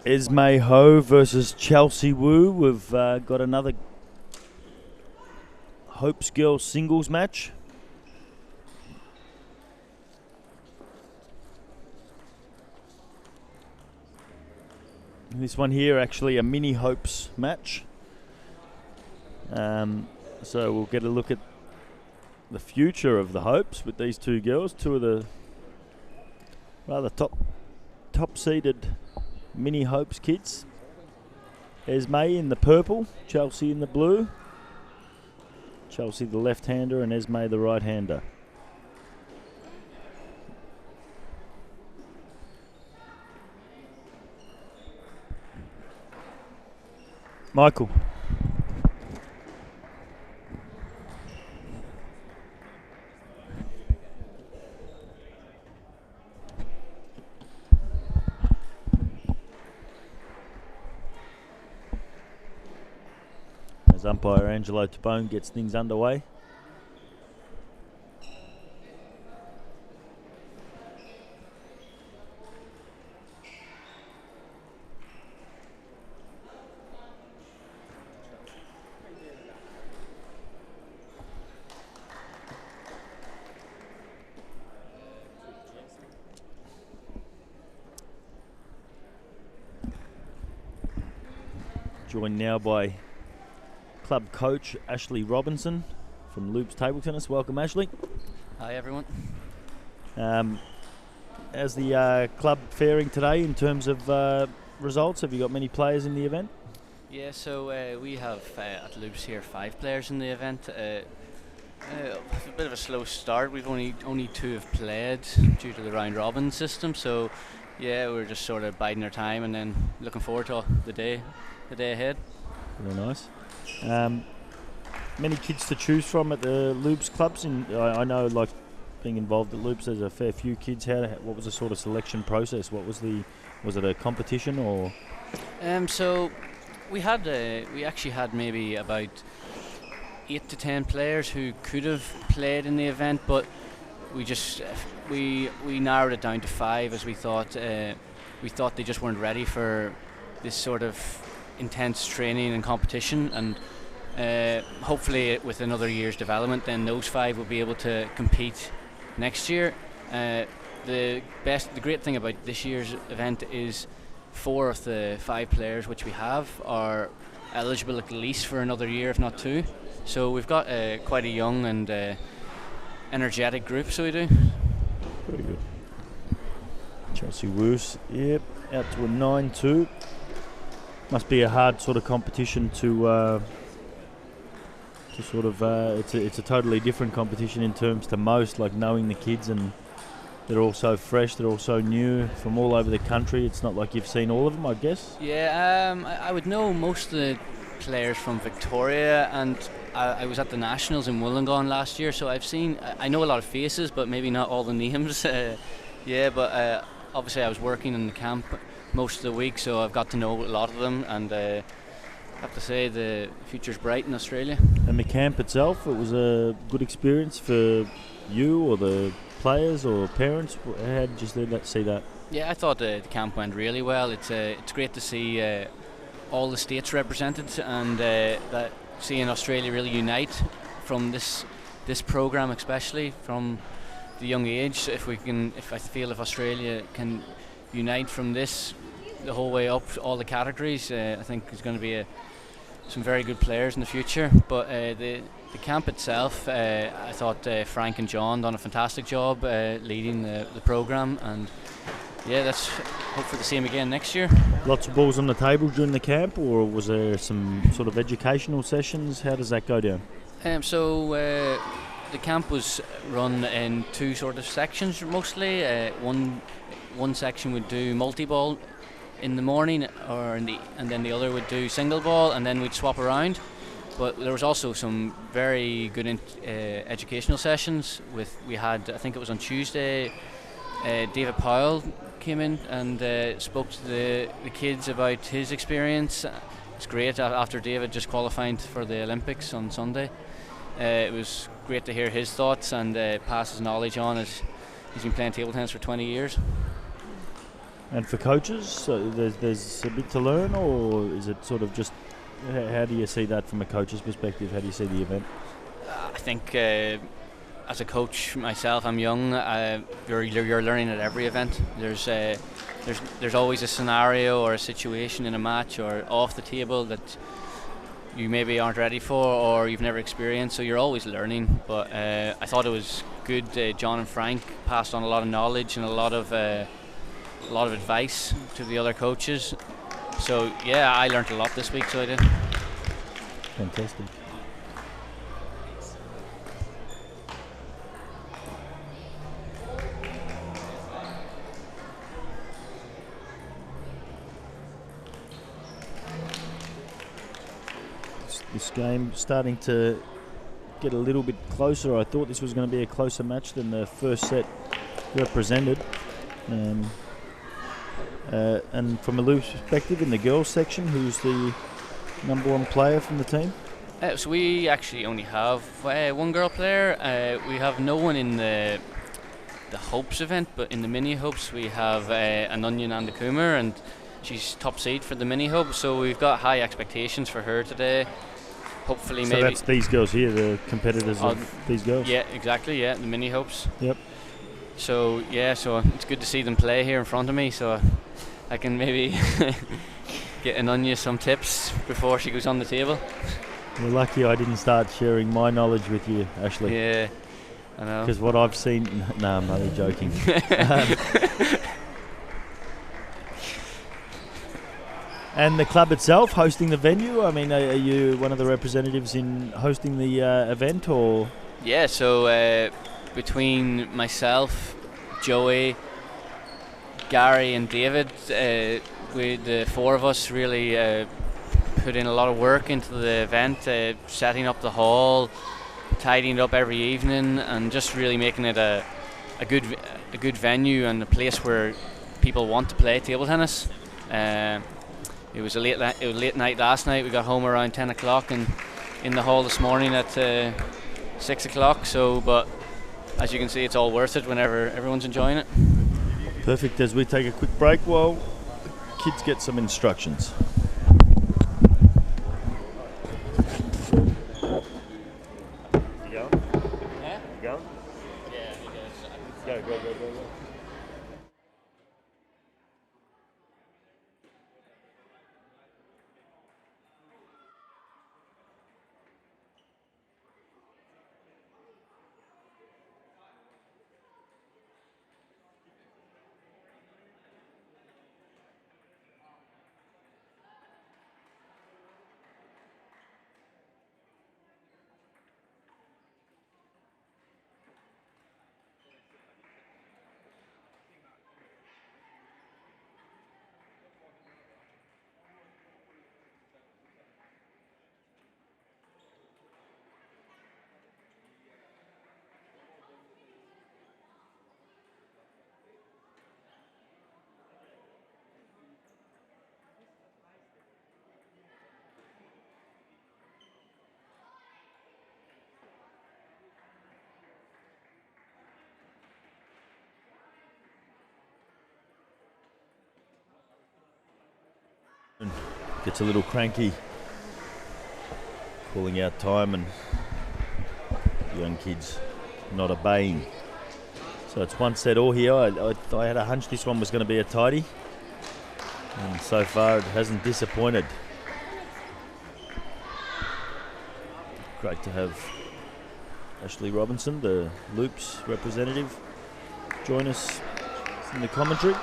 Esme Ho versus Chelsea Wu. We've got another Hopes Girls singles match. This one here actually a mini Hopes match. So we'll get a look at the future of the Hopes with these two girls, two of the rather top-seeded mini Hopes kids. Esme in the purple, Chelsea in the blue. Chelsea the left-hander and Esme the right-hander. Michael. As umpire Angelo Tabone gets things underway. Joined now by club coach Ashley Robinson from Loops Table Tennis. Welcome, Ashley. Hi, everyone. How's the club faring today in terms of results? Have you got many players in the event? Yeah, so we have at Loops here 5 players in the event. A bit of a slow start. We've only 2 have played due to the round robin system. So yeah, we're just sort of biding our time and then looking forward to the day ahead. Very nice. Many kids to choose from at the Loops clubs. I know, like being involved at Loops, there's a fair few kids. What was the sort of selection process? Was it a competition or? So we actually had maybe about 8 to 10 players who could have played in the event, but we just we narrowed it down to 5 as we thought they just weren't ready for this sort of intense training and competition, and hopefully with another year's development then those 5 will be able to compete next year. The great thing about this year's event is 4 of the 5 players which we have are eligible at least for another year, if not 2. So we've got quite a young and energetic group, so we do. Very good. Chelsea Woos, yep, out to a 9-2. Must be a hard sort of competition to sort of. It's a totally different competition in terms to most, like knowing the kids, and they're all so fresh, they're all so new from all over the country. It's not like you've seen all of them, I guess. Yeah, I would know most of the players from Victoria, and I was at the Nationals in Wollongong last year, so I know a lot of faces, but maybe not all the names. But obviously I was working in the camp most of the week, so I've got to know a lot of them, and I have to say the future's bright in Australia. And the camp itself, it was a good experience for you or the players or parents. How did you see that? Yeah, I thought the camp went really well. It's great to see all the states represented, and that seeing Australia really unite from this program, especially from the young age. If Australia can unite from this the whole way up all the categories, I think there's going to be some very good players in the future. But the camp itself, I thought Frank and John done a fantastic job leading the program, and yeah, let's hope for the same again next year. Lots of balls on the table during the camp, or was there some sort of educational sessions? How does that go down? So the camp was run in 2 sort of sections mostly. One section would do multi-ball in the morning, and then the other would do single ball, and then we'd swap around. But there was also some very good educational sessions. We had, I think it was on Tuesday, David Powell came in and spoke to the kids about his experience. It's great after David just qualified for the Olympics on Sunday. It was great to hear his thoughts and pass his knowledge on, as he's been playing table tennis for 20 years. And for coaches, so there's a bit to learn, or is it sort of just how do you see that from a coach's perspective? How do you see the event? I think as a coach myself, I'm young. You're learning at every event. There's always a scenario or a situation in a match or off the table that you maybe aren't ready for or you've never experienced, so you're always learning. But I thought it was good. John and Frank passed on a lot of knowledge and a lot of advice to the other coaches. So yeah, I learned a lot this week, so I did. Fantastic. This game starting to get a little bit closer. I thought this was going to be a closer match than the first set represented. And from a loose perspective, in the girls section, who's the number one player from the team? So we actually only have one girl player. We have no one in the Hopes event, but in the mini Hopes we have Ananya Nandakuma, and she's top seed for the mini Hope. So we've got high expectations for her today. Hopefully, so maybe. So that's these girls here, the competitors of these girls. Yeah, exactly. Yeah, the mini Hopes. Yep. So yeah, so it's good to see them play here in front of me, so I can maybe get Ananya some tips before she goes on the table. You're lucky I didn't start sharing my knowledge with you, Ashley. Yeah, I know. Because what I've seen... No, I'm only joking. And the club itself hosting the venue, I mean, are you one of the representatives in hosting the event, or...? Yeah, so between myself, Joey, Gary and David, the four of us really put in a lot of work into the event, setting up the hall, tidying it up every evening, and just really making it a good venue and a place where people want to play table tennis. It was late night last night. We got home around 10 o'clock and in the hall this morning at 6 o'clock. So, but as you can see, it's all worth it whenever everyone's enjoying it. Perfect. As we take a quick break while the kids get some instructions. You going? Yeah? You going? Yeah, Go. Gets a little cranky, calling out time and young kids not obeying. So it's one set all here. I had a hunch this one was going to be a tidy, and so far it hasn't disappointed. Great to have Ashley Robinson, the Loops representative, join us in the commentary.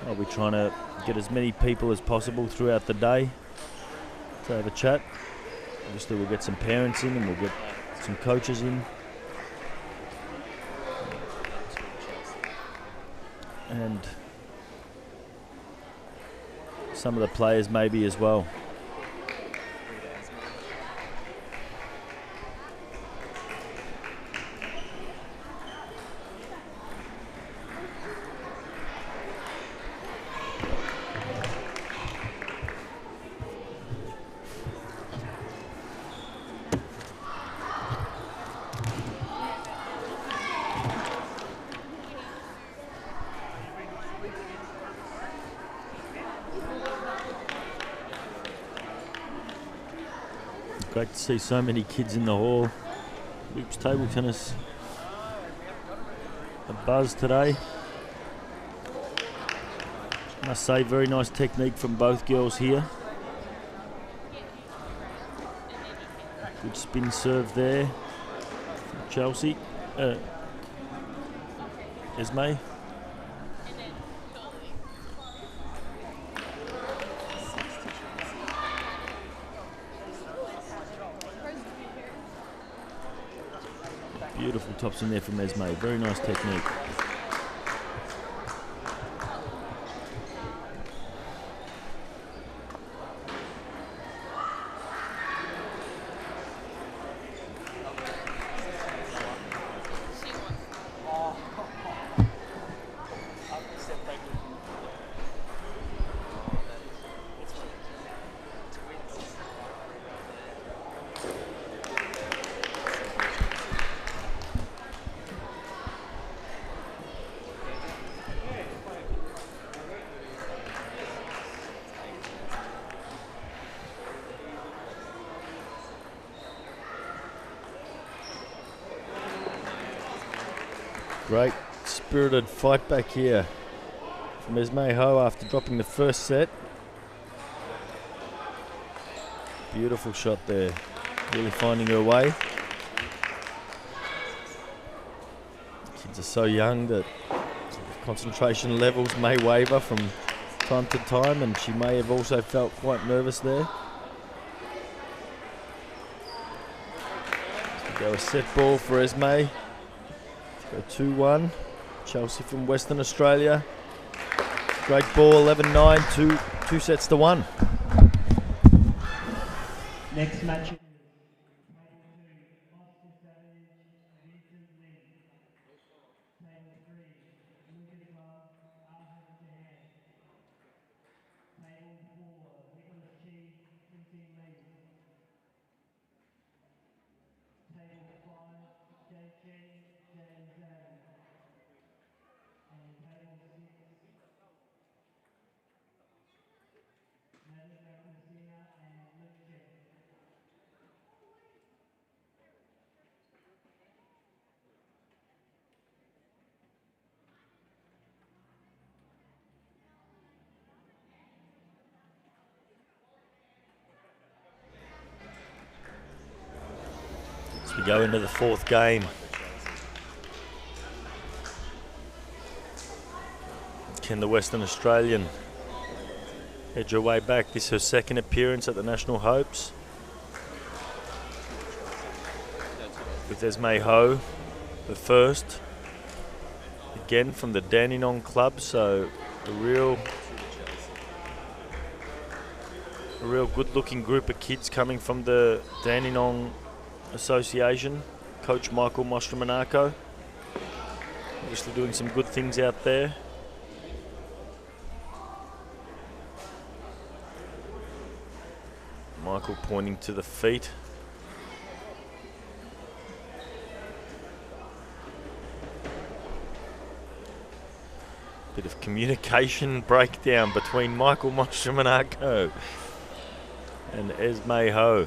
I'll be trying to get as many people as possible throughout the day to have a chat. Obviously we'll get some parents in and we'll get some coaches in. And some of the players maybe as well. Great to see so many kids in the hall. Loops table tennis a buzz today. Must say, very nice technique from both girls here. Good spin serve there from Chelsea. Esme. Beautiful tops in there from Esme. Very nice technique. Great spirited fight back here from Esme Ho after dropping the first set. Beautiful shot there, really finding her way. Kids are so young that concentration levels may waver from time to time, and she may have also felt quite nervous there. So we go a set ball for Esme. Go 2-1. Chelsea from Western Australia. Great ball, 11-9, two sets to 1. Next match. We go into the fourth game. Can the Western Australian edge her way back? This is her second appearance at the National Hopes, with Esme Ho the first, again from the Dandenong Club, so a real good looking group of kids coming from the Dandenong Association. Coach Michael Mostromanako obviously doing some good things out there. Michael pointing to the feet. Bit of communication breakdown between Michael Mostromanako and Esme Ho.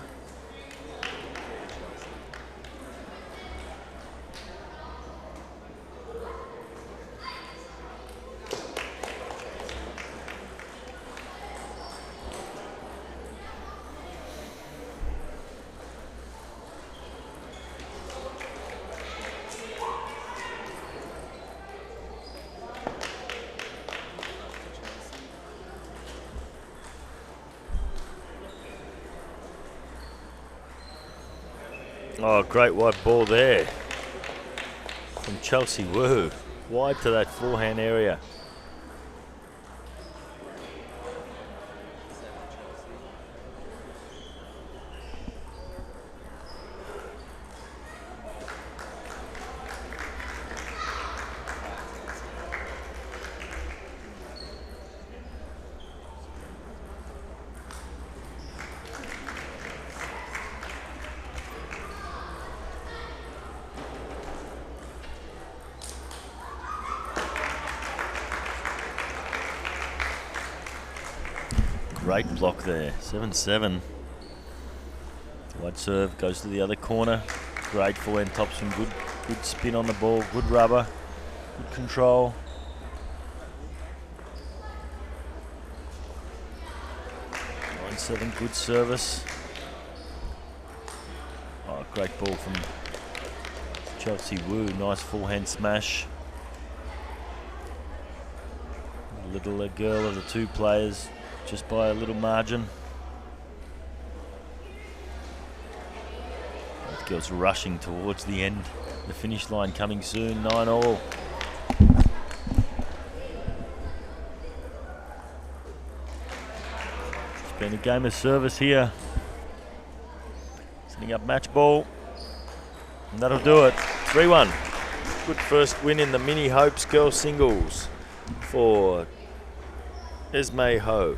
Oh, great wide ball there from Chelsea Wu. Wide to that forehand area. Great block there, 7-7. Wide serve goes to the other corner. Great forehand topspin, good spin on the ball, good rubber, good control. Line 7, good service. Oh, great ball from Chelsea Wu. Nice forehand smash. Little girl of the two players, just by a little margin. Both girls rushing towards the end. The finish line coming soon, 9-all. It's been a game of service here. Setting up match ball. And that'll do it. 3-1. Good first win in the Mini Hopes girls singles for Esme Ho.